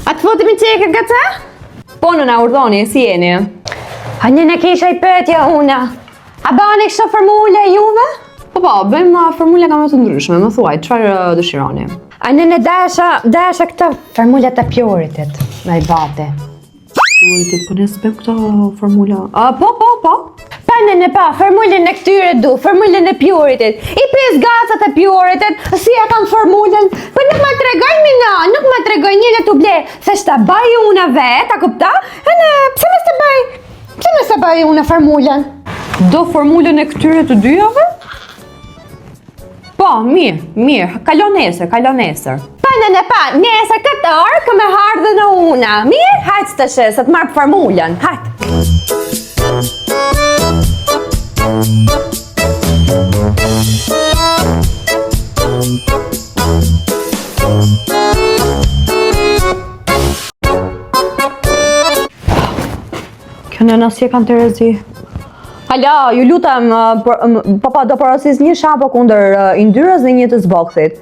A të fotimi qeke gëtë? Po nëna urdhoni, si jeni? A një në kisha I pëtja una. A bani kështë formule juve? Po, bëjmë formule ka më të ndryshme, më thuaj, çfarë dëshironi? A në dasha këto formule të pjoritit, me I bate. Pjoritit, po nësë bëjmë këto formula... Po. Pa në pa, formulën e këtyre du, formulën e pjoritit. I pres gacat e pjoritit, si e kam formulën, po nuk ma tregoj mina, nuk ma tregoj njële të ble, se shta baj una vet, a kupta? E në, pse mës të baj una formulën? Do formulën e këtyre të dyjave? Po, mirë, kalon nesër. Pa në pa, nesër këtë orë këme hardhe në una. Mirë, hajtë të shesë, të marrë formulën, hajtë. Kjo nëna si e kanë Terezi? Hala, ju lutem, papa do porosis një shampo kundër yndyrës dhe një të zbokthit.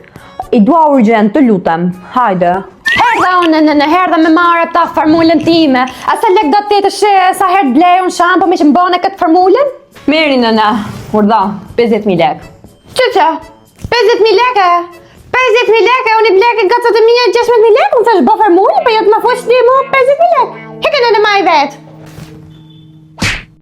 I dua urgjent, të lutem, hajde. Herdha unë në herdha me marrë ta formulën time. A sa lek do të të shë, sa herë blej unë shampo me që mbone këtë formulën? Meri nëna, urdha, 50.000 lek. Që? 50.000 leke? 50.000 leke, unë I bleke gëtët e mija 16.000 lek, unë thash bo formulën, për jetë ma fush një mu 50.000 lek. Heke në maj vetë.